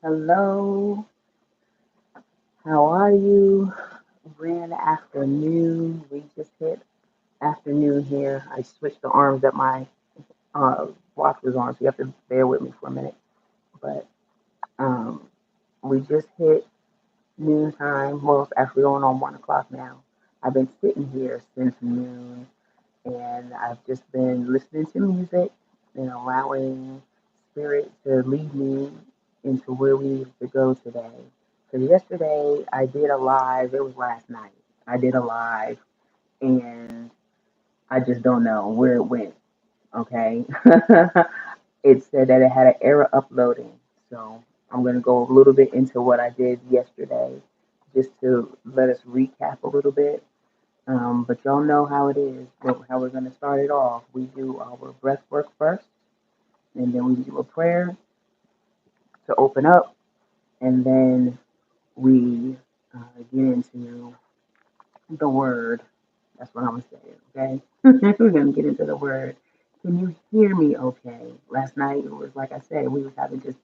Hello, how are you? Grand afternoon. We just hit afternoon here. I switched the arms that my watch was on, so you have to bear with me for a minute. But um, we just hit noontime. Well, it's actually going on 1 o'clock now. I've been sitting here since noon, and I've just been listening to music and allowing spirit to lead me into where we need to go today. Because yesterday I did a live, it was last night. I did a live and I just don't know where it went. Okay. It said that it had an error uploading. So I'm going to go a little bit into what I did yesterday just to let us recap a little bit. But y'all know how it is, how we're going to start it off. We do our breath work first, and then we do a prayer to open up, and then we get into the word. That's what I'm going to say, okay? We're going to get into the word. Can you hear me okay? Last night, it was like I said, we was having just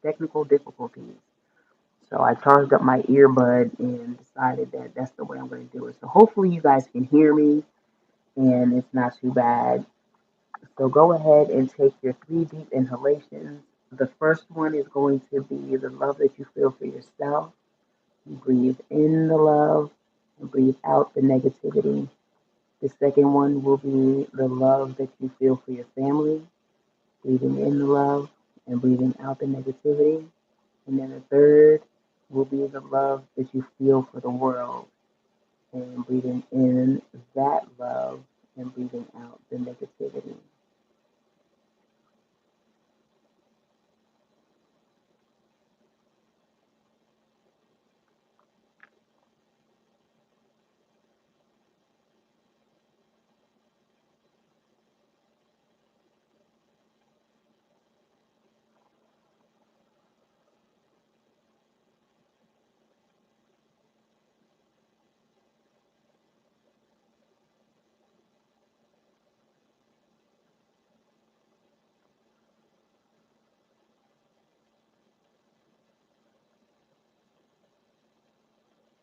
technical difficulties. So I charged up my earbud and decided that that's the way I'm going to do it. So hopefully you guys can hear me and it's not too bad. So go ahead and take your 3 deep inhalations. The first one is going to be the love that you feel for yourself. You breathe in the love and breathe out the negativity. The second one will be the love that you feel for your family, breathing in the love and breathing out the negativity. And then the third will be the love that you feel for the world and breathing in that love and breathing out the negativity.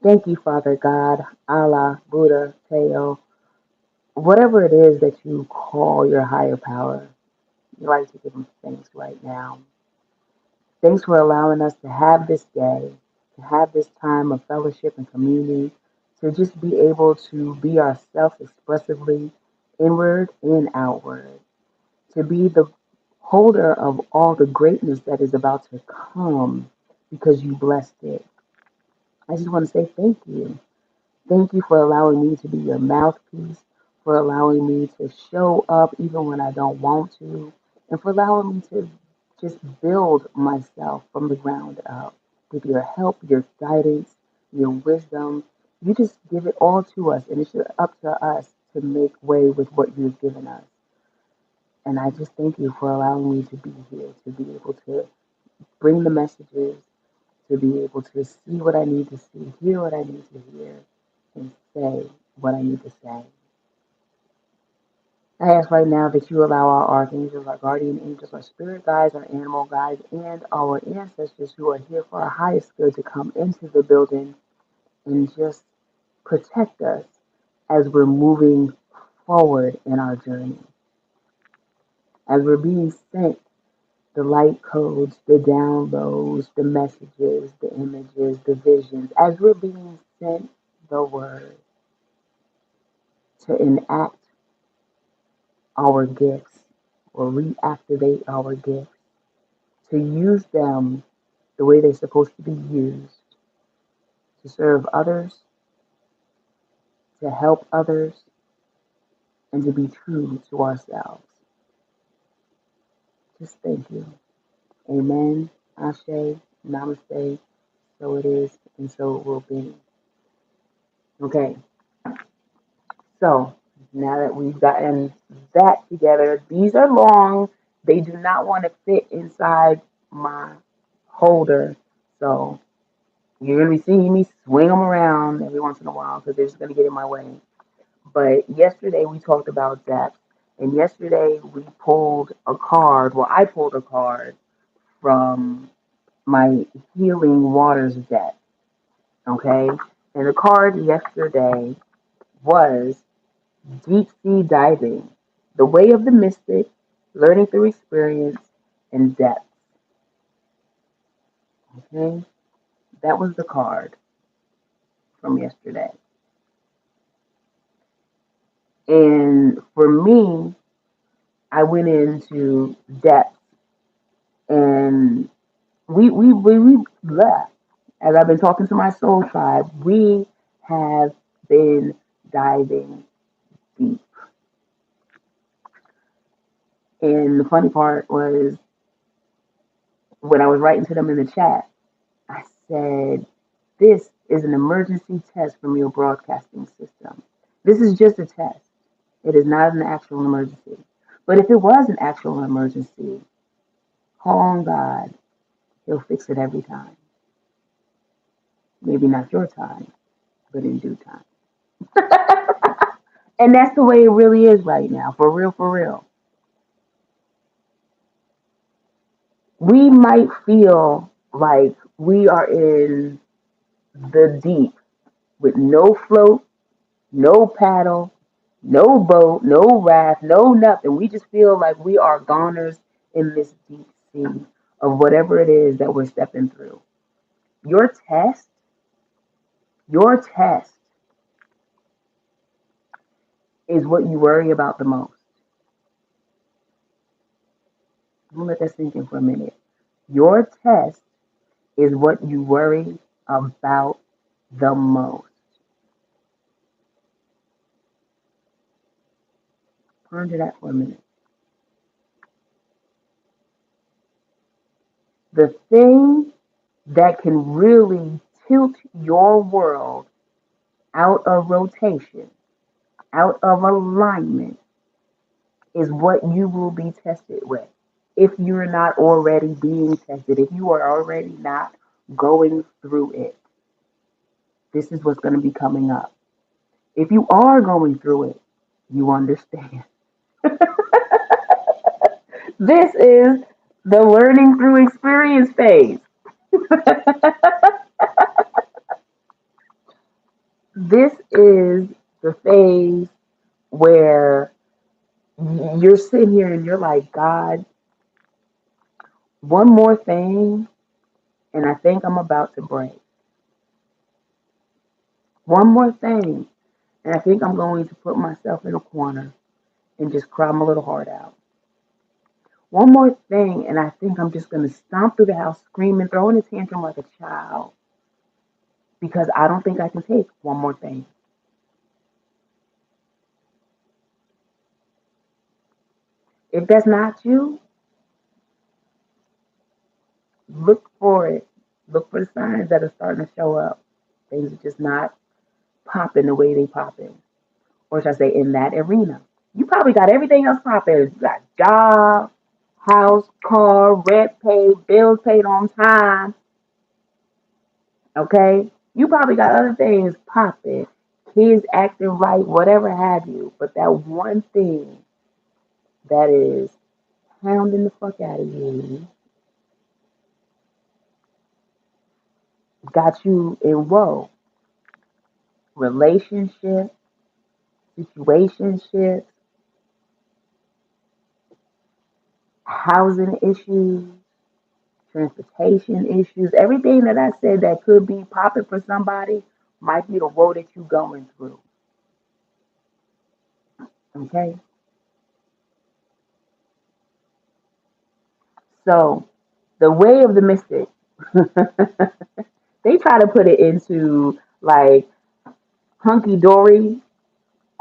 Thank you, Father God, Allah, Buddha, Teo, whatever it is that you call your higher power. We like to give them thanks right now. Thanks for allowing us to have this day, to have this time of fellowship and community, to just be able to be ourselves expressively, inward and outward, to be the holder of all the greatness that is about to come because you blessed it. I just want to say thank you. Thank you for allowing me to be your mouthpiece, for allowing me to show up even when I don't want to, and for allowing me to just build myself from the ground up with your help, your guidance, your wisdom. You just give it all to us, and it's just up to us to make way with what you've given us. And I just thank you for allowing me to be here, to be able to bring the messages, to be able to see what I need to see, hear what I need to hear, and say what I need to say. I ask right now that you allow our archangels, our guardian angels, our spirit guides, our animal guides, and our ancestors who are here for our highest good to come into the building and just protect us as we're moving forward in our journey. As we're being sent the light codes, the downloads, the messages, the images, the visions, as we're being sent the word to enact our gifts or reactivate our gifts, to use them the way they're supposed to be used, to serve others, to help others, and to be true to ourselves. Just thank you. Amen. Ashe. Namaste. So it is, and so it will be. Okay. So now that we've gotten that together, these are long. They do not want to fit inside my holder. So you're going to be seeing me swing them around every once in a while because they're just going to get in my way. But yesterday we talked about depth. And yesterday we pulled a card. Well, I pulled a card from my Healing Waters deck. Okay, and the card yesterday was Deep Sea Diving, the Way of the Mystic, Learning Through Experience, and Depth. Okay, that was the card from yesterday. And for me, I went into depth, and we left. As I've been talking to my soul tribe, we have been diving deep. And the funny part was when I was writing to them in the chat, I said, "This is an emergency test from your broadcasting system. This is just a test. It is not an actual emergency. But if it was an actual emergency, call on God. He'll fix it every time. Maybe not your time, but in due time." And that's the way it really is right now, for real, for real. We might feel like we are in the deep with no float, no paddle, no boat, no raft, no nothing. We just feel like we are goners in this deep sea of whatever it is that we're stepping through. Your test, your test is what you worry about the most. I'm gonna let that sink in for a minute. Your test is what you worry about the most. Ponder that for a minute. The thing that can really tilt your world out of rotation, out of alignment, is what you will be tested with. If you're not already being tested, if you are already not going through it, this is what's going to be coming up. If you are going through it, you understand. This is the learning through experience phase. This is the phase where you're sitting here and you're like, God, one more thing, and I think I'm about to break. One more thing, and I think I'm going to put myself in a corner and just cry my little heart out. One more thing, and I think I'm just going to stomp through the house screaming, throwing a tantrum like a child because I don't think I can take one more thing. If that's not you, look for it. Look for the signs that are starting to show up. Things are just not popping the way they popping. Or should I say in that arena. You probably got everything else popping. You got job, house, car, rent paid, bills paid on time. Okay? You probably got other things popping. Kids acting right, whatever have you. But that one thing that is hounding the fuck out of you got you in woe. Relationship, situationships, housing issues, transportation issues, everything that I said that could be popping for somebody might be the woe that you're going through. Okay? So, the way of the mystic, they try to put it into like hunky dory,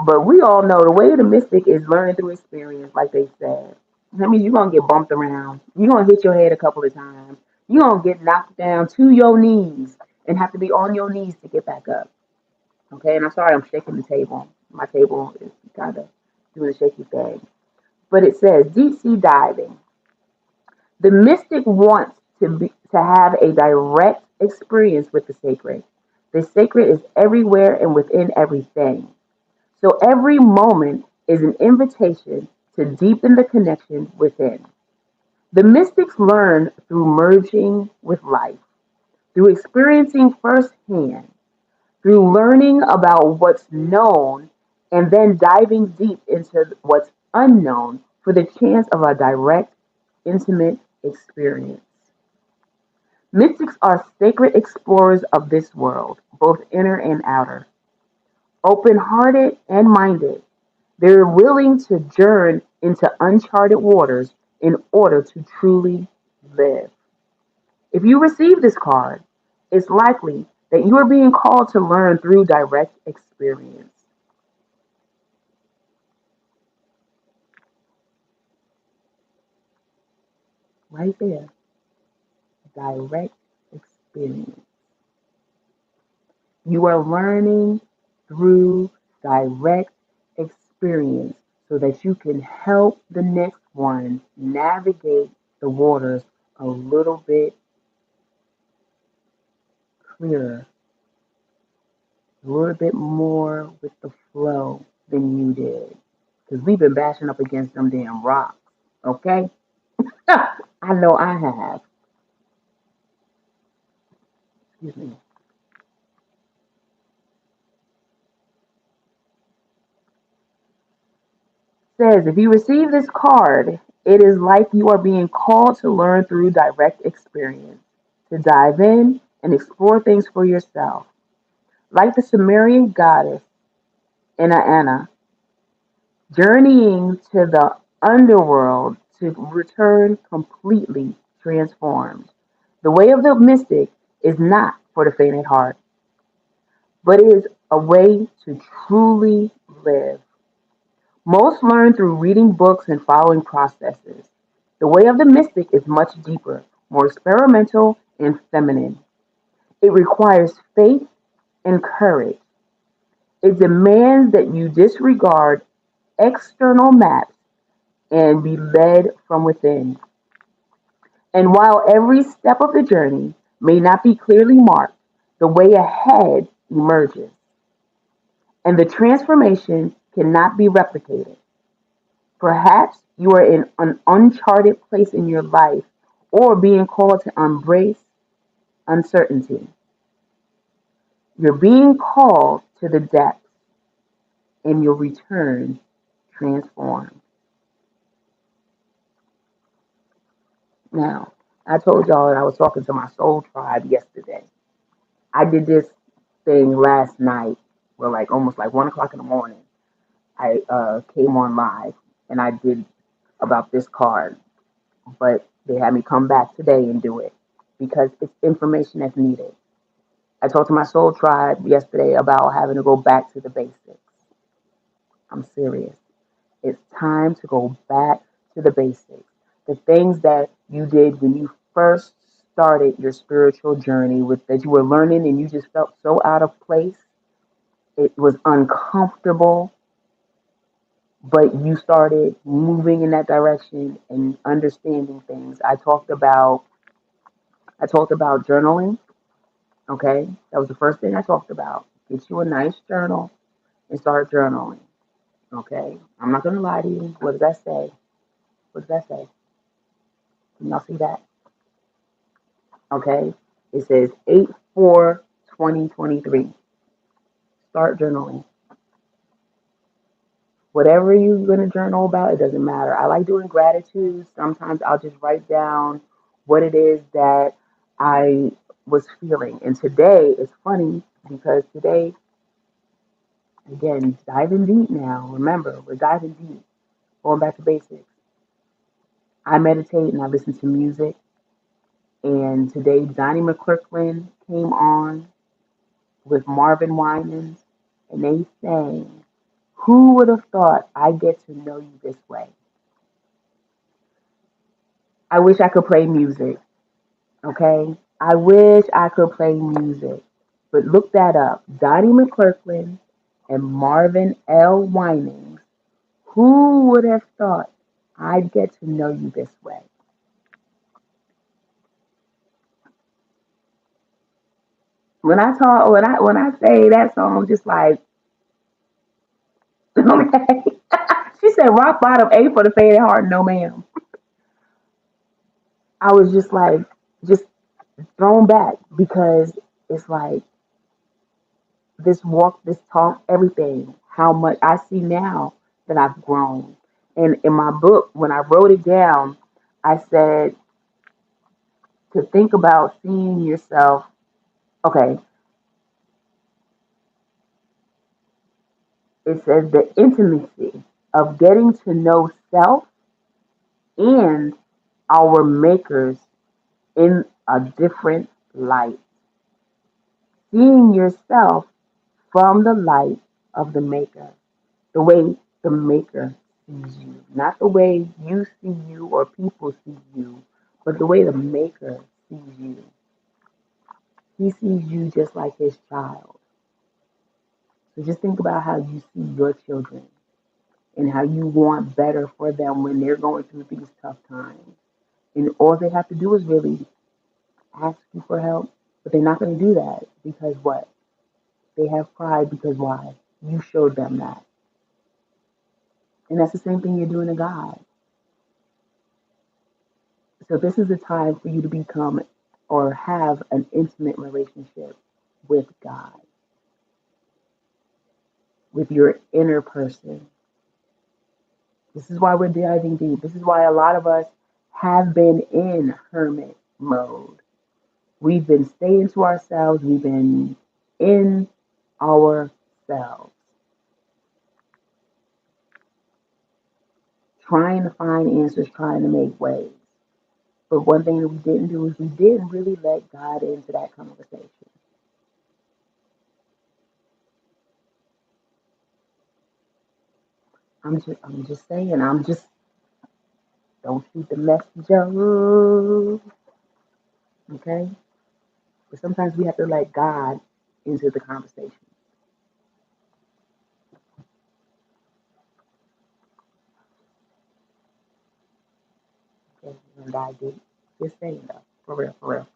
but we all know the way of the mystic is learning through experience, like they said. That means you're going to get bumped around. You're going to hit your head a couple of times. You're going to get knocked down to your knees and have to be on your knees to get back up. Okay, and I'm sorry I'm shaking the table. My table is kind of doing a shaky thing. But it says deep sea diving. The mystic wants to have a direct experience with the sacred. The sacred is everywhere and within everything. So every moment is an invitation to deepen the connection within. The mystics learned through merging with life, through experiencing firsthand, through learning about what's known and then diving deep into what's unknown for the chance of a direct, intimate experience. Mystics are sacred explorers of this world, both inner and outer, open hearted and minded. They're willing to journey into uncharted waters in order to truly live. If you receive this card, it's likely that you are being called to learn through direct experience. Right there, direct experience. You are learning through direct experience so that you can help the next one navigate the waters a little bit clearer, a little bit more with the flow than you did. Because we've been bashing up against them damn rocks, okay? I know I have. Excuse me. Says if you receive this card, it is like you are being called to learn through direct experience, to dive in and explore things for yourself. Like the Sumerian goddess Inanna, journeying to the underworld to return completely transformed. The way of the mystic is not for the faint at heart, but is a way to truly live. Most learn through reading books and following processes. The way of the mystic is much deeper, more experimental and feminine. It requires faith and courage. It demands that you disregard external maps and be led from within. And while every step of the journey may not be clearly marked, the way ahead emerges, and the transformation cannot be replicated. Perhaps you are in an uncharted place in your life or being called to embrace uncertainty. You're being called to the depths and you'll return transformed. Now, I told y'all that I was talking to my soul tribe yesterday. I did this thing last night, well, like almost like 1 o'clock in the morning. I came on live and I did about this card, but they had me come back today and do it because it's information that's needed. I talked to my soul tribe yesterday about having to go back to the basics. I'm serious. It's time to go back to the basics. The things that you did when you first started your spiritual journey with that you were learning and you just felt so out of place. It was uncomfortable, but you started moving in that direction and understanding things. I talked about journaling, okay? That was the first thing I talked about. Get you a nice journal and start journaling. Okay, I'm not gonna lie to you. What does that say? What does that say? Can y'all see that? Okay, it says 8/4/2023. Start journaling. Whatever you're gonna journal about, it doesn't matter. I like doing gratitude. Sometimes I'll just write down what it is that I was feeling. And today it's funny because today, again, diving deep now. Remember, we're diving deep, going back to basics. I meditate and I listen to music. And today, Donnie McClurkin came on with Marvin Winans, and they sang, "Who would have thought I'd get to know you this way?" I wish I could play music, okay? I wish I could play music. But look that up. Donnie McClurkin and Marvin L. Winans. Who would have thought I'd get to know you this way? When I say that song, just like okay. She said rock bottom, A for the faint heart, no ma'am. I was just like, just thrown back because it's like this walk, this talk, everything, how much I see now that I've grown. And in my book, when I wrote it down, I said to think about seeing yourself. Okay, it says the intimacy of getting to know self and our makers in a different light. Seeing yourself from the light of the maker, the way the maker sees you, not the way you see you or people see you, but the way the maker sees you. He sees you just like his child. So just think about how you see your children and how you want better for them when they're going through these tough times. And all they have to do is really ask you for help, but they're not going to do that because what? They have pride because why? You showed them that. And that's the same thing you're doing to God. So this is a time for you to become or have an intimate relationship with God, with your inner person. This is why we're diving deep. This is why a lot of us have been in hermit mode. We've been staying to ourselves. We've been in ourselves, trying to find answers, trying to make ways. But one thing that we didn't do is we didn't really let God into that conversation. I'm just saying, don't shoot the messenger, okay? But sometimes we have to let God into the conversation. Okay? And God did. Just saying though, for real, for real.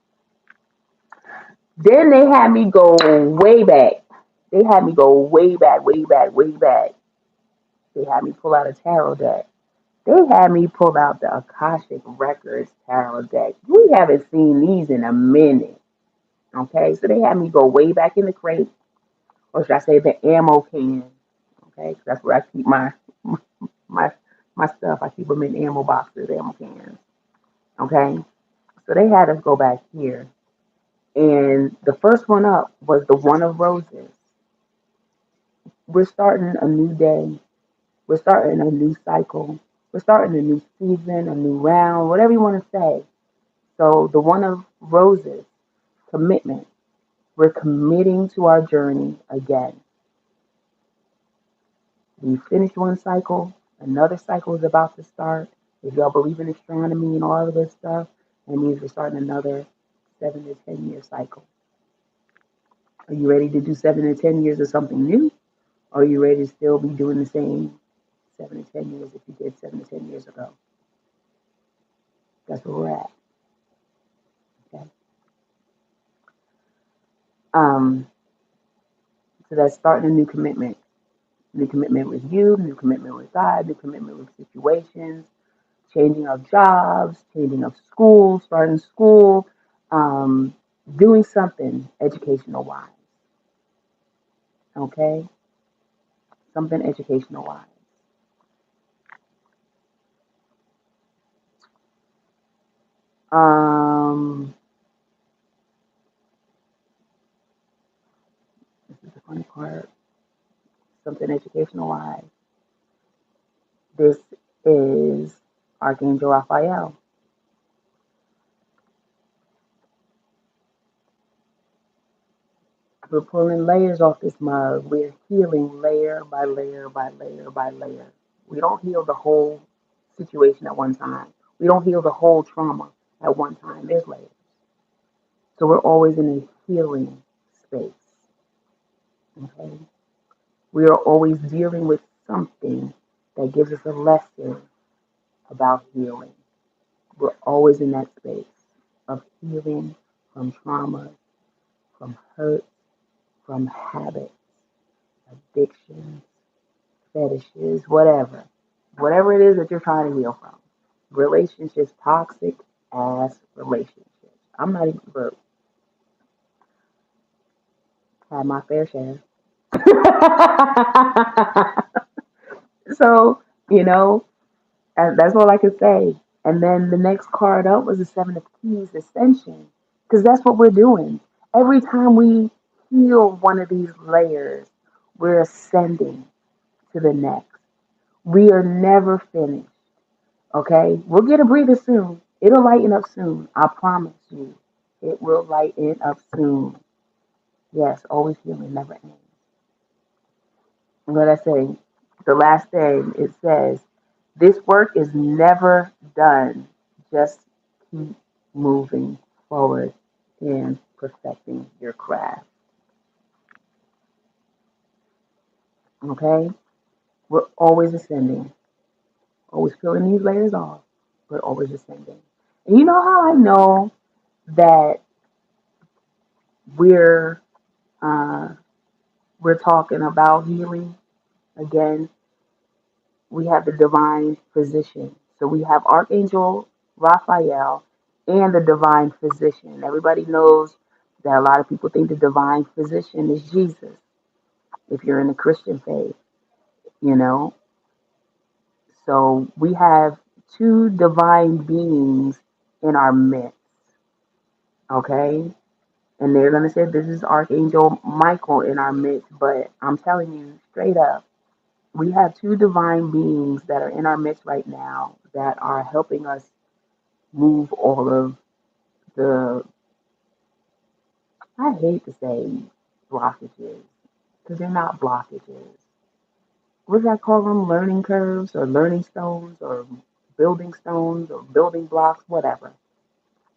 Then they had me go way back. They had me go way back, way back, way back. They had me pull out a tarot deck. They had me pull out the Akashic Records tarot deck. We haven't seen these in a minute. Okay, so they had me go way back in the crate, or should I say the ammo can? Okay, 'cause that's where I keep my my stuff. I keep them in ammo boxes, ammo cans. Okay, so they had us go back here, and the first one up was the One of Roses. We're starting a new day. We're starting a new cycle. We're starting a new season, a new round, whatever you want to say. So the One of Roses, commitment. We're committing to our journey again. We finished one cycle, another cycle is about to start. If y'all believe in astronomy and all of this stuff, that means we're starting another 7 to 10 year cycle. Are you ready to do 7 to 10 years of something new? Or are you ready to still be doing the same 7 to 10 years if you did 7 to 10 years ago? That's where we're at. Okay. Um, so that's starting a new commitment with you, new commitment with God, new commitment with situations, changing of jobs, changing of school, starting school, um, doing something educational wise. Okay, something educational wise. Um, this is the funny part. Something educational wise. This is Archangel Raphael. We're pulling layers off this mug. We're healing layer by layer by layer by layer. We don't heal the whole situation at one time. We don't heal the whole trauma at one time. There's layers. So we're always in a healing space. Okay? We are always dealing with something that gives us a lesson about healing. We're always in that space of healing from trauma, from hurt, from habits, addictions, fetishes, whatever. Whatever it is that you're trying to heal from. Relationships, toxic, ass relationships. I'm not even broke. Had my fair share. So, you know, and that's all I could say. And then the next card up was the Seven of Keys, Ascension, because that's what we're doing. Every time we heal one of these layers, we're ascending to the next. We are never finished. Okay, we'll get a breather soon. It'll lighten up soon. I promise you, it will lighten up soon. Yes, always healing, never ends. And what I say, the last thing it says, this work is never done. Just keep moving forward and perfecting your craft. Okay? We're always ascending, always peeling these layers off, but always ascending. And you know how I know that we're uh, we're talking about healing? Again, we have the divine physician. So we have Archangel Raphael and the divine physician. Everybody knows that a lot of people think the divine physician is Jesus, if you're in the Christian faith, you know. So we have two divine beings in our midst, okay? And they're going to say this is Archangel Michael in our midst, but I'm telling you straight up, we have two divine beings that are in our midst right now that are helping us move all of the, I hate to say blockages, because they're not blockages. What do I call them? Learning curves or learning stones or building stones or building blocks, whatever.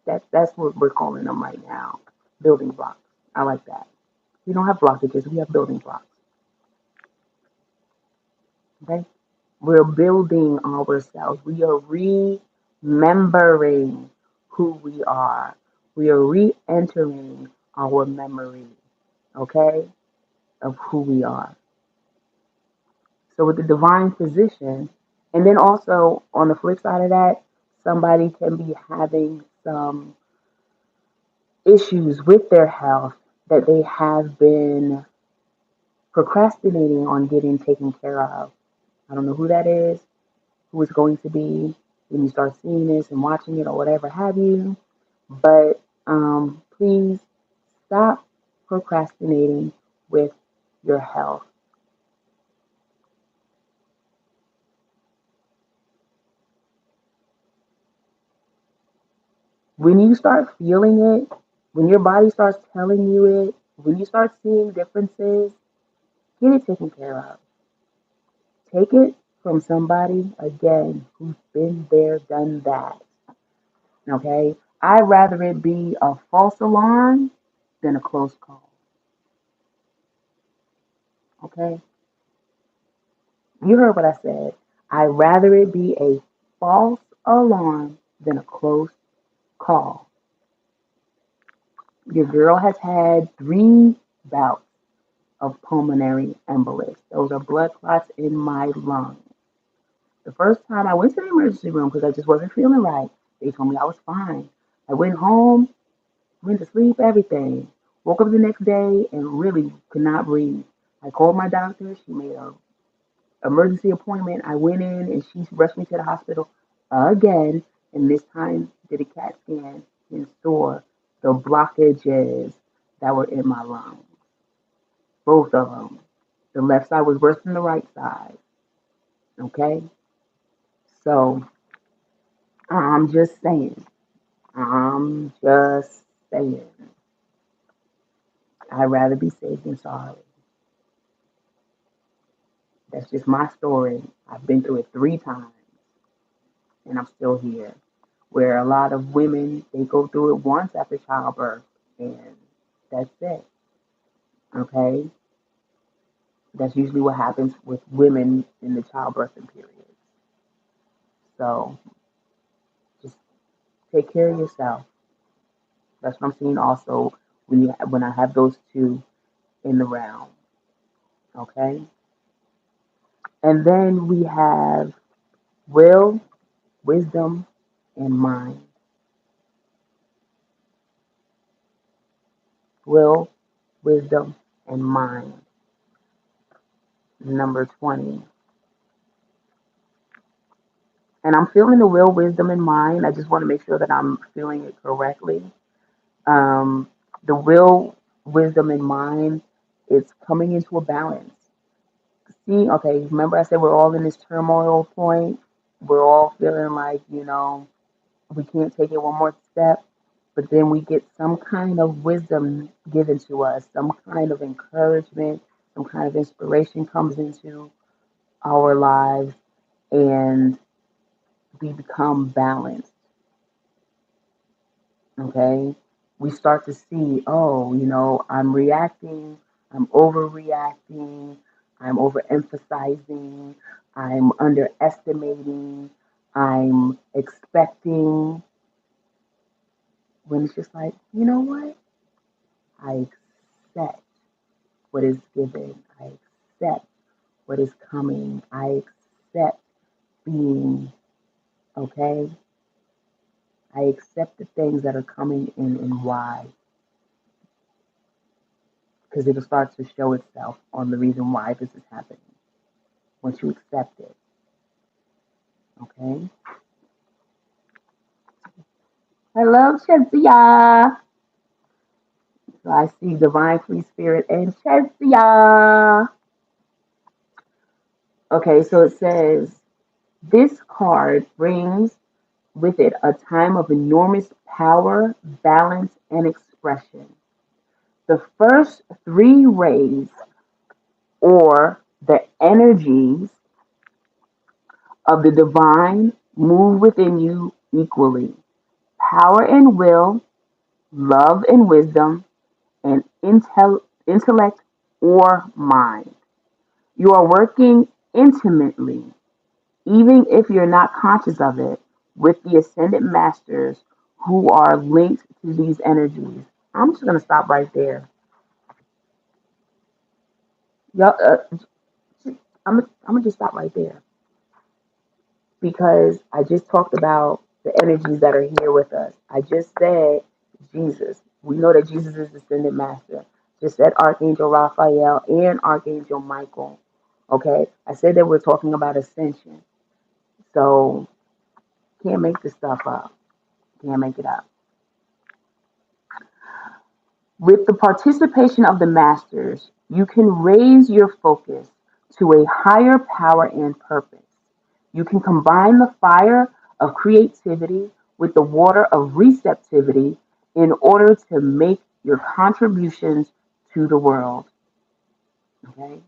That's what we're calling them right now. Building blocks. I like that. We don't have blockages, we have building blocks. Okay? We're building ourselves. We are remembering who we are. We are re entering our memory, okay, of who we are. So, with the divine physician, and then also on the flip side of that, somebody can be having some issues with their health that they have been procrastinating on getting taken care of. I don't know who that is, who it's going to be when you start seeing this and watching it or whatever have you. But please stop procrastinating with your health. When you start feeling it, when your body starts telling you it, when you start seeing differences, get it taken care of. Take it from somebody, again, who's been there, done that. Okay? I'd rather it be a false alarm than a close call. Okay? You heard what I said. I'd rather it be a false alarm than a close call. Your girl has had 3 bouts of pulmonary embolus. Those are blood clots in my lungs. The first time I went to the emergency room because I just wasn't feeling right, they told me I was fine. I went home, went to sleep, everything. Woke up the next day and really could not breathe. I called my doctor. She made a emergency appointment. I went in and she rushed me to the hospital again, and this time did a CAT scan and saw the blockages that were in my lungs, both of them. The left side was worse than the right side. Okay, so I'm just saying. I'm just saying. I'd rather be safe than sorry. That's just my story. I've been through it 3 times, and I'm still here. Where a lot of women they go through it once after childbirth, and that's it. Okay, that's usually what happens with women in the childbirthing period. So just take care of yourself. That's what I'm seeing. Also, when I have those two in the round. Okay, and then we have will, wisdom, and mind. Will, wisdom, and mind. Number 20. And I'm feeling the will, wisdom, and mind. I just want to make sure that I'm feeling it correctly. Um, the will, wisdom, and mind, it's coming into a balance. See, okay, remember I said we're all in this turmoil point. We're all feeling like, we can't take it one more step, but then we get some kind of wisdom given to us, some kind of encouragement, some kind of inspiration comes into our lives, and we become balanced. Okay, we start to see, oh, I'm reacting, I'm overreacting, I'm overemphasizing, I'm underestimating, I'm expecting, when it's just like, you know what? I accept what is given. I accept what is coming. I accept being okay. I accept the things that are coming in and why, because it'll start to show itself on the reason why this is happening once you accept it. Okay. Hello, Chesia. So I see Divine Free Spirit and Chesia. Okay, so it says this card brings with it a time of enormous power, balance, and expression. The first three rays, or the energies of the divine, move within you equally. Power and will, love and wisdom, and intellect or mind. You are working intimately, even if you're not conscious of it, with the ascended masters who are linked to these energies. I'm just going to stop right there. Y'all, I'm going to just stop right there because I just talked about the energies that are here with us. I just said Jesus. We know that Jesus is the ascended master. Just said Archangel Raphael and Archangel Michael. Okay? I said that we're talking about ascension. So, can't make this stuff up. Can't make it up. With the participation of the masters, you can raise your focus to a higher power and purpose. You can combine the fire of creativity with the water of receptivity in order to make your contributions to the world. Okay?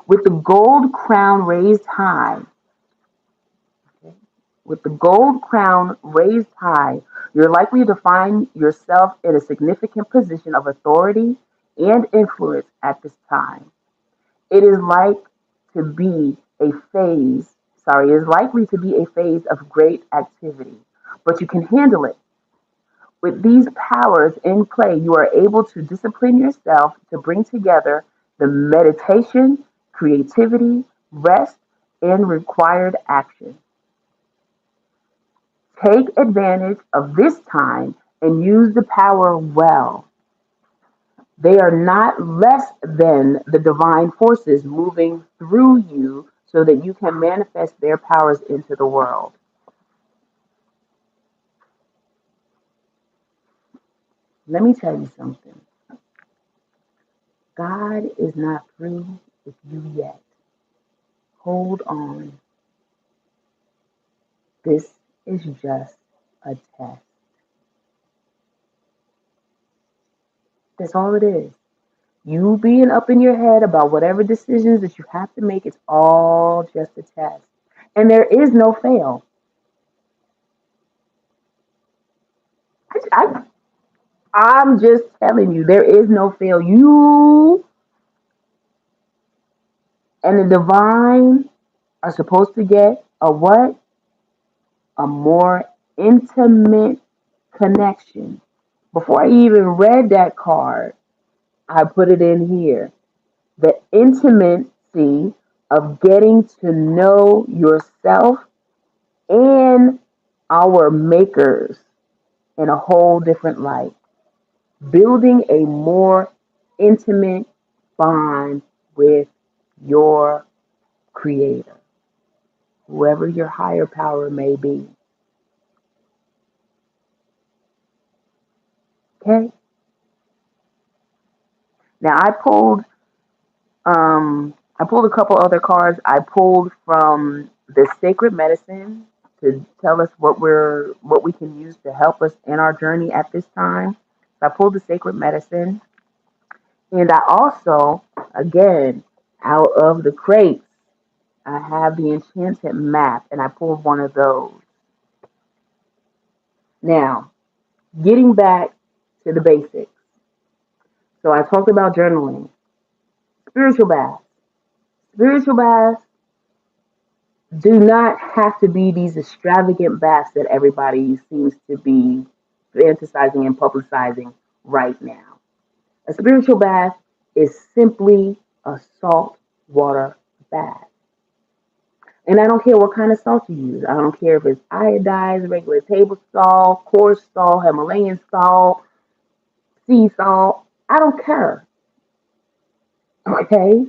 With the gold crown raised high, okay? With the gold crown raised high, you're likely to find yourself in a significant position of authority and influence at this time. It is like to be a phase, sorry, it is likely to be a phase of great activity, but you can handle it. With these powers in play, you are able to discipline yourself to bring together the meditation, creativity, rest, and required action. Take advantage of this time and use the power well. They are not less than the divine forces moving through you so that you can manifest their powers into the world. Let me tell you something. God is not through with you yet. Hold on. This is just a test. That's all it is. You being up in your head about whatever decisions that you have to make, it's all just a test. And there is no fail. I, I'm just telling you, there is no fail. You and the divine are supposed to get a what? A more intimate connection. Before I even read that card, I put it in here. The intimacy of getting to know yourself and our makers in a whole different light. building a more intimate bond with your creator, whoever your higher power may be. Okay? Now I pulled a couple other cards. I pulled from the sacred medicine to tell us what we can use to help us in our journey at this time. So I pulled the sacred medicine, and I also, again, out of the crates, I have the enchanted map, and I pulled one of those. Now, getting back to the basics. So I talked about journaling, spiritual baths. Spiritual baths do not have to be these extravagant baths that everybody seems to be fantasizing and publicizing right now. A spiritual bath is simply a salt water bath. And I don't care what kind of salt you use. I don't care if it's iodized, regular table salt, coarse salt, Himalayan salt, sea salt. I don't care. Okay?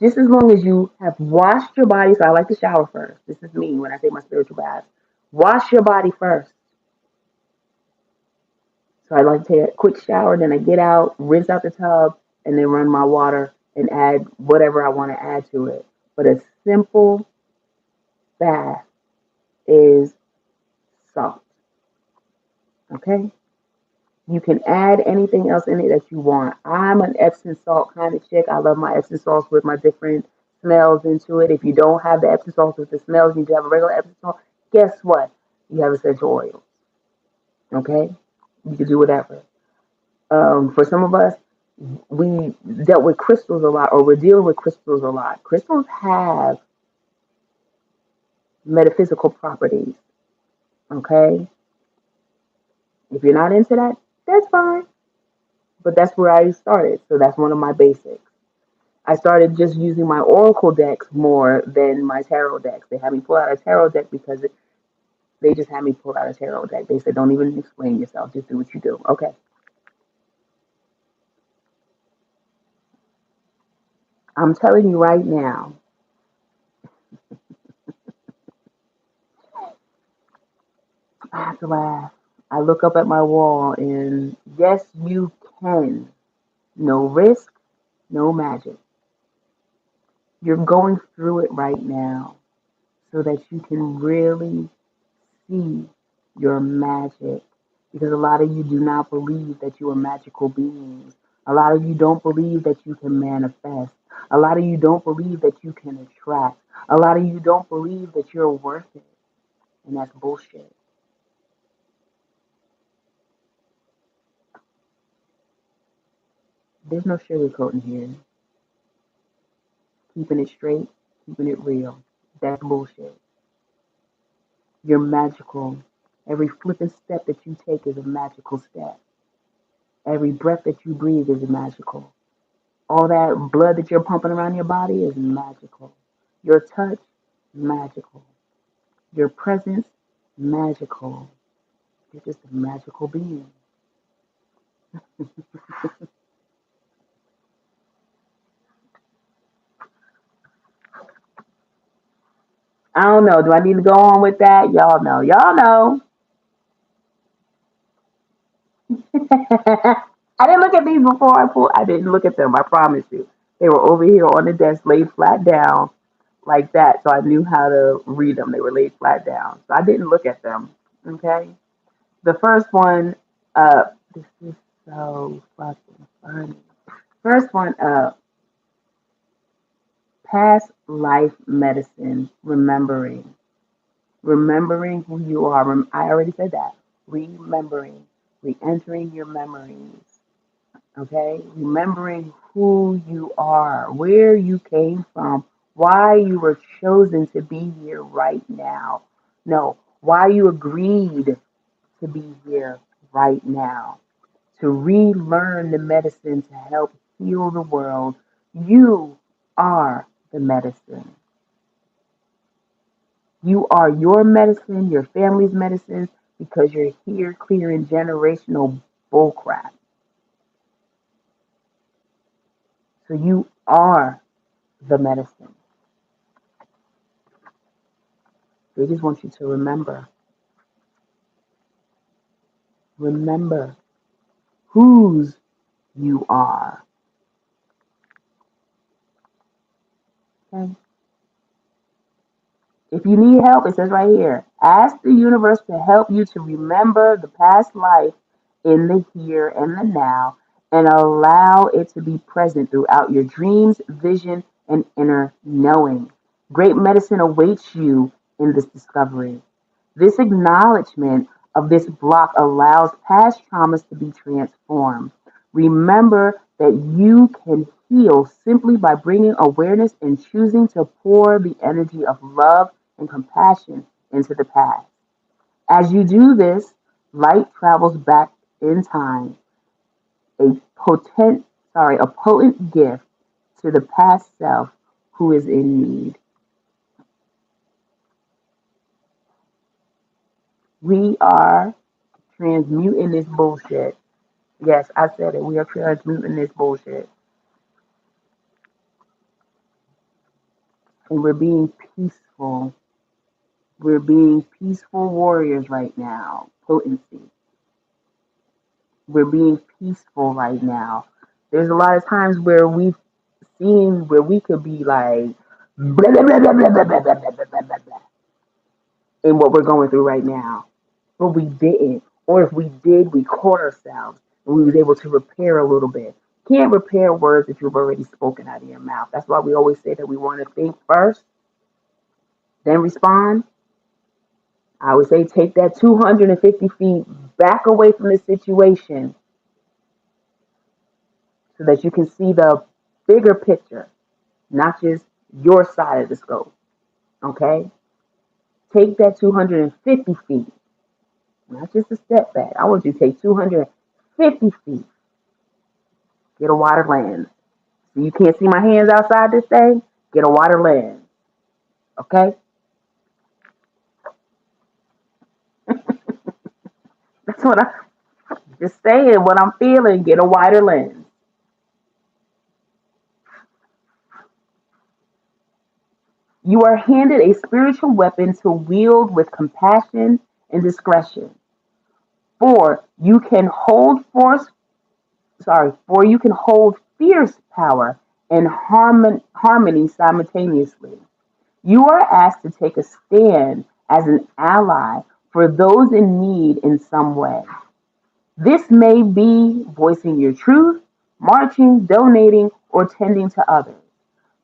Just as long as you have washed your body. So I like to shower first. This is me when I take my spiritual bath. Wash your body first. So I like to take a quick shower, then I get out, rinse out the tub, and then run my water and add whatever I want to add to it. But a simple bath is salt. Okay? You can add anything else in it that you want. I'm an Epsom salt kind of chick. I love my Epsom salts with my different smells into it. If you don't have the Epsom salts with the smells, you have a regular Epsom salt. Guess what? You have essential oils. Okay? You can do whatever. For some of us, we dealt with crystals a lot, or we're dealing with crystals a lot. Crystals have metaphysical properties. Okay? If you're not into that, that's fine. But that's where I started. So that's one of my basics. I started just using my oracle decks more than my tarot decks. They had me pull out a tarot deck because they just had me pull out a tarot deck. They said, don't even explain yourself, just do what you do. Okay. I'm telling you right now, I have to laugh. I look up at my wall and yes, you can. No risk, no magic. You're going through it right now so that you can really see your magic, because a lot of you do not believe that you are magical beings. A lot of you don't believe that you can manifest. A lot of you don't believe that you can attract. A lot of you don't believe that you're worth it. And that's bullshit. There's no sugarcoating here. Keeping it straight, keeping it real. That's bullshit. You're magical. Every flipping step that you take is a magical step. Every breath that you breathe is magical. All that blood that you're pumping around your body is magical. Your touch, magical. Your presence, magical. You're just a magical being. I don't know. Do I need to go on with that? Y'all know. Y'all know. I didn't look at these before I pulled. I didn't look at them. I promise you. They were over here on the desk, laid flat down like that. So I knew how to read them. They were laid flat down. So I didn't look at them. Okay. The first one up. This is so fucking funny. First one up. Past life medicine. Remembering. Remembering who you are. I already said that. Remembering. Re entering your memories. Okay? Remembering who you are, where you came from, why you were chosen to be here right now. No, why you agreed to be here right now. To relearn the medicine to help heal the world. You are the medicine. You are your medicine, your family's medicine, because you're here clearing generational bullcrap. So you are the medicine. They just want you to remember whose you are. Okay? If you need help, it says right here, ask the universe to help you to remember the past life in the here and the now and allow it to be present throughout your dreams, vision, and inner knowing. Great medicine awaits you in this discovery. This acknowledgement of this block allows past traumas to be transformed. Remember that you can heal simply by bringing awareness and choosing to pour the energy of love and compassion into the past. As you do this, light travels back in time, a potent gift to the past self who is in need. We are transmuting this bullshit. Yes, I said it. We are transmuting this bullshit. And we're being peaceful. We're being peaceful warriors right now. Potency. We're being peaceful right now. There's a lot of times where we've seen where we could be like blah, blah, blah, blah, blah, blah, blah, blah, blah, blah, blah, blah, in what we're going through right now. But we didn't. Or if we did, we caught ourselves and we was able to repair a little bit. Can't repair words that you've already spoken out of your mouth. That's why we always say that we want to think first, then respond. I would say take that 250 feet back away from the situation so that you can see the bigger picture, not just your side of the scope. Okay? Take that 250 feet, not just a step back. I want you to take 250 feet, get a wider lens. So you can't see my hands outside this thing? Get a wider lens. Okay? That's what I just saying, what I'm feeling, get a wider lens. You are handed a spiritual weapon to wield with compassion and discretion. For you can hold fierce power and harmony simultaneously. You are asked to take a stand as an ally for those in need in some way. This may be voicing your truth, marching, donating, or tending to others.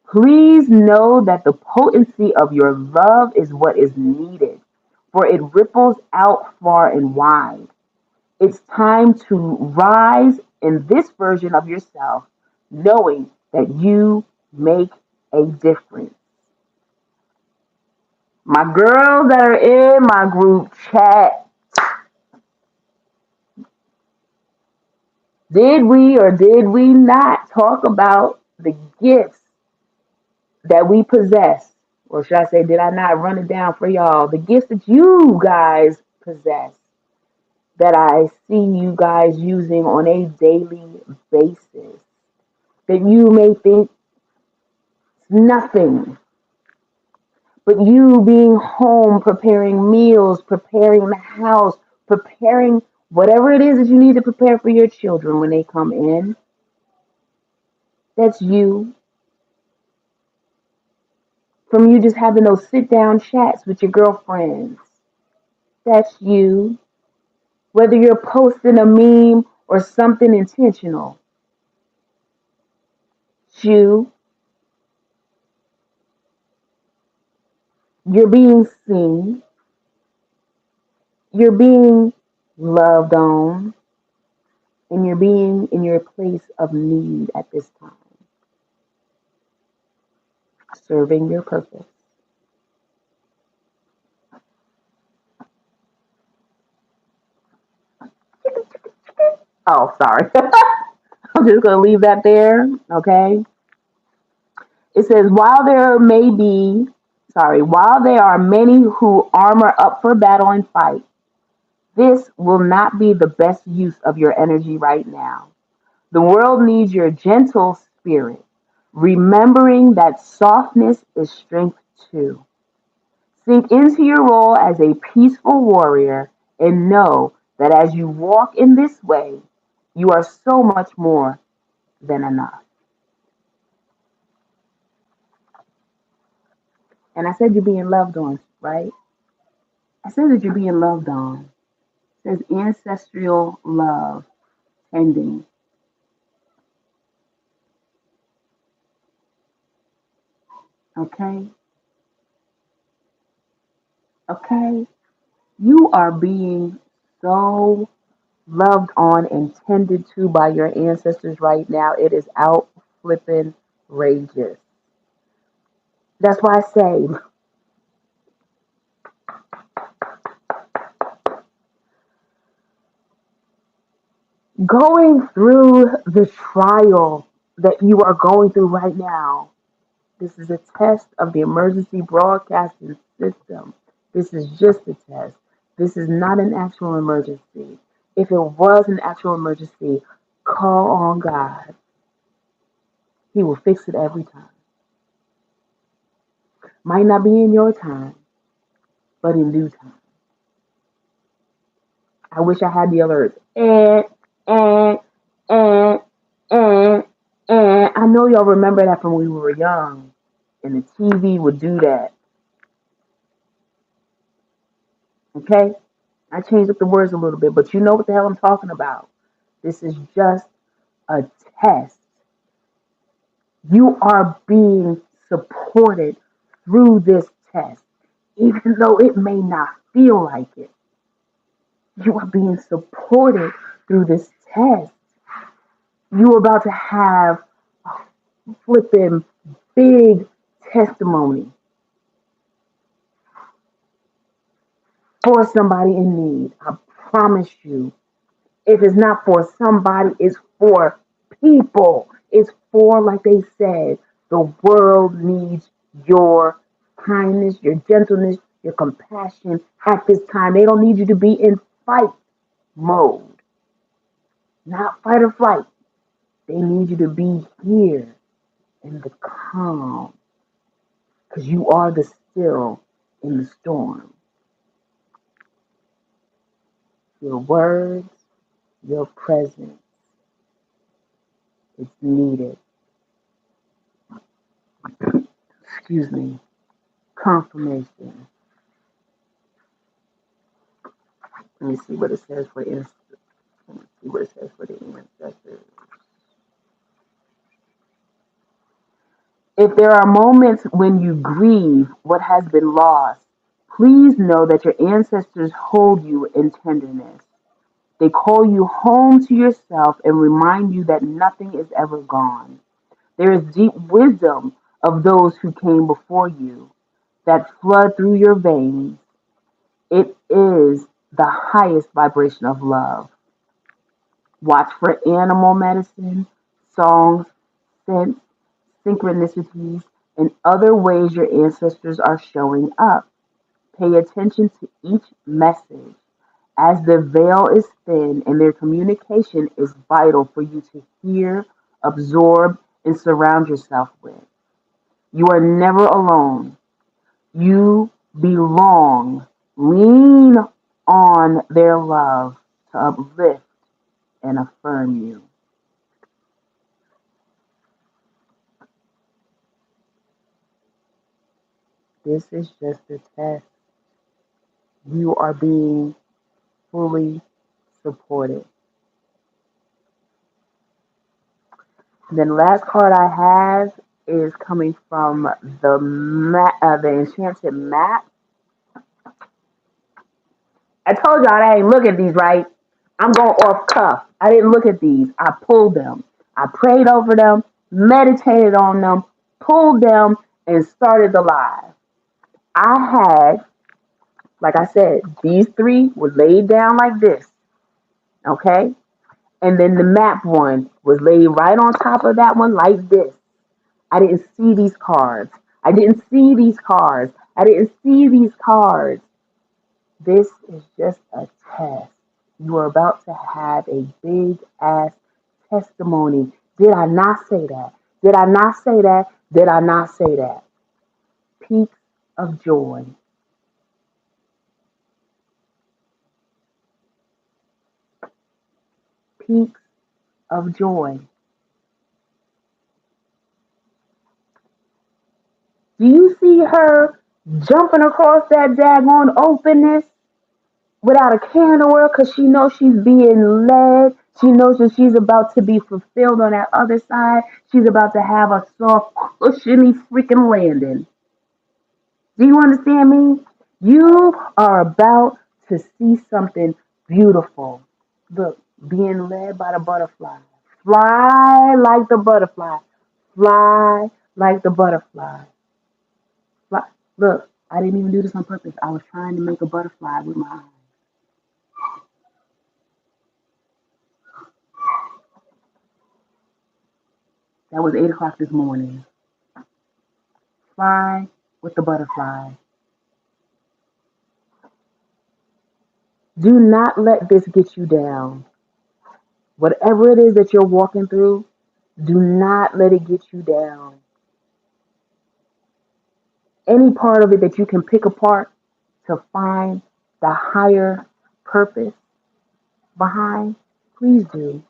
Please know that the potency of your love is what is needed, for it ripples out far and wide. It's time to rise in this version of yourself, knowing that you make a difference. My girls that are in my group chat, did we or did we not talk about the gifts that we possess? Or should I say, did I not run it down for y'all? The gifts that you guys possess, that I see you guys using on a daily basis, that you may think it's nothing, but you being home, preparing meals, preparing the house, preparing whatever it is that you need to prepare for your children when they come in, that's you. From you just having those sit down chats with your girlfriends, that's you. Whether you're posting a meme or something intentional, it's you. You're being seen, you're being loved on, and you're being in your place of need at this time, serving your purpose. Oh, sorry. I'm just going to leave that there. Okay. It says, while there are many who armor up for battle and fight, this will not be the best use of your energy right now. The world needs your gentle spirit. remembering that softness is strength too. Sink into your role as a peaceful warrior and know that as you walk in this way, you are so much more than enough. And I said you're being loved on, right? I said that you're being loved on. It says ancestral love ending. Okay? Okay? You are being so loved on and tended to by your ancestors right now. It is out flipping rages. That's why I say going through the trial that you are going through right now, this is a test of the emergency broadcasting system. This is just a test. This is not an actual emergency. If it was an actual emergency, call on God. He will fix it every time. Might not be in your time, but in due time. I wish I had the alerts. And, and, and, I know y'all remember that from when we were young, and the TV would do that. Okay? I changed up the words a little bit, but you know what the hell I'm talking about. This is just a test. You are being supported through this test, even though it may not feel like it. You are being supported through this test. You're about to have a flipping big testimony for somebody in need. I promise you. If it's not for somebody, it's for people. It's for, like they said, the world needs your kindness, your gentleness, your compassion at this time. They don't need you to be in fight mode, not fight or flight. They need you to be here in the calm because you are the still in the storm. Your words, your presence, it's needed. Excuse me. Confirmation. Let me see what it says for instance. Let me see what it says for the intercessors. If there are moments when you grieve what has been lost, please know that your ancestors hold you in tenderness. They call you home to yourself and remind you that nothing is ever gone. There is deep wisdom of those who came before you that flood through your veins. It is the highest vibration of love. Watch for animal medicine, songs, scents, synchronicities, and other ways your ancestors are showing up. Pay attention to each message as the veil is thin and their communication is vital for you to hear, absorb, and surround yourself with. You are never alone. You belong. Lean on their love to uplift and affirm you. This is just a test. You are being fully supported. Then last card I have is coming from the Enchanted Map. I told y'all I ain't look at these right. I'm going off cuff. I didn't look at these. I pulled them. I prayed over them, meditated on them, pulled them, and started the live. I had, like I said, these three were laid down like this. Okay? And then the map one was laid right on top of that one like this. I didn't see these cards. I didn't see these cards. I didn't see these cards. This is just a test. You are about to have a big ass testimony. Did I not say that? Did I not say that? Did I not say that? Peaks of joy. Peaks of joy. Do you see her jumping across that daggone openness without a can of work because she knows she's being led. She knows that she's about to be fulfilled on that other side. She's about to have a soft, cushiony freaking landing. Do you understand me? You are about to see something beautiful. Look, being led by the butterfly. Fly like the butterfly. Fly like the butterfly. Fly. Look, I didn't even do this on purpose. I was trying to make a butterfly with my eyes. That was 8 o'clock this morning. Fly with the butterfly. Do not let this get you down. Whatever it is that you're walking through, do not let it get you down. Any part of it that you can pick apart to find the higher purpose behind, please do.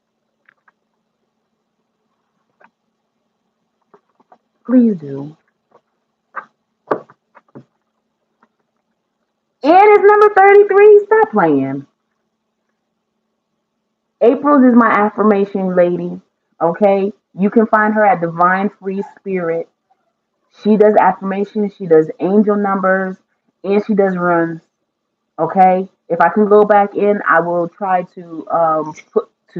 Please do. And it's number 33. Stop playing. April's is my affirmation lady. Okay? You can find her at Divine Free Spirit. She does affirmations, she does angel numbers, and she does runs. Okay? If I can go back in, I will try to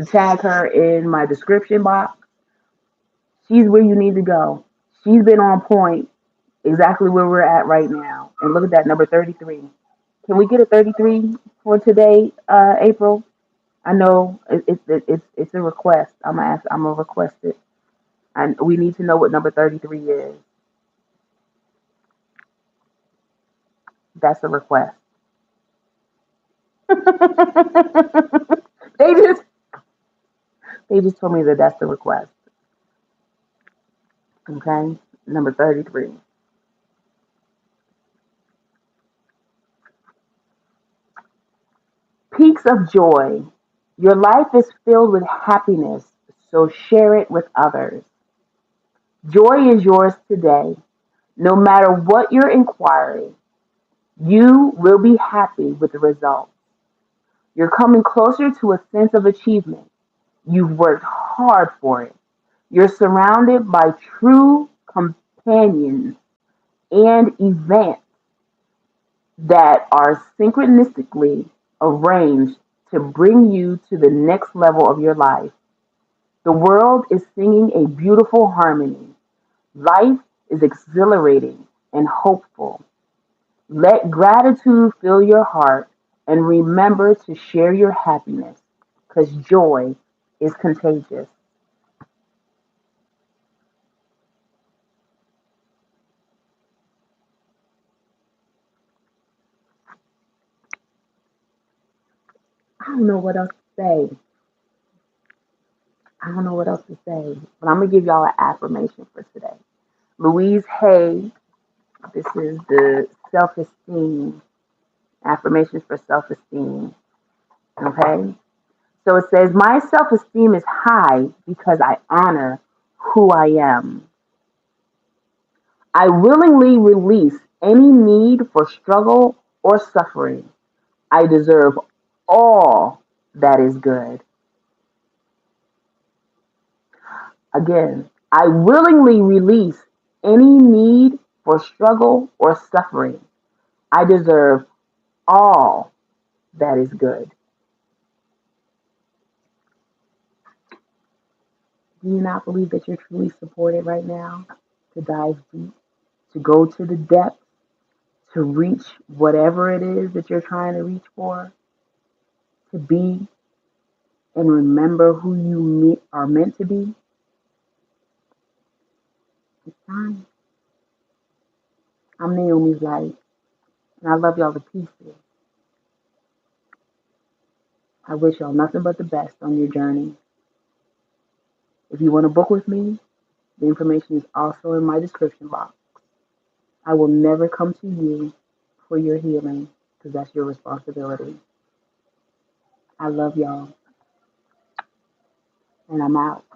tag her in my description box. She's where you need to go. She's been on point, exactly where we're at right now. And look at that, number 33. Can we get a 33 for today, April? I know it's a request. I'm gonna request it, and we need to know what number 33 is. That's a request. they just they just told me that that's the request. Okay, number 33. Peaks of joy. Your life is filled with happiness, so share it with others. Joy is yours today. No matter what your inquiry, you will be happy with the result. You're coming closer to a sense of achievement. You've worked hard for it. You're surrounded by true companions and events that are synchronistically arranged to bring you to the next level of your life. The world is singing a beautiful harmony. Life is exhilarating and hopeful. Let gratitude fill your heart and remember to share your happiness because joy is contagious. I don't know what else to say. I don't know what else to say, but I'm going to give y'all an affirmation for today. Louise Hay, this is the self esteem, affirmations for self esteem. Okay? So it says, my self esteem is high because I honor who I am. I willingly release any need for struggle or suffering. I deserve all that is good. Again, I willingly release any need for struggle or suffering. I deserve all that is good. Do you not believe that you're truly supported right now to dive deep, to go to the depths, to reach whatever it is that you're trying to reach for, to be and remember who you are meant to be? It's time. I'm Naomi's Light, and I love y'all to pieces. I wish y'all nothing but the best on your journey. If you want to book with me, The information is also in my description box. I will never come to you for your healing because that's your responsibility. I love y'all, and I'm out.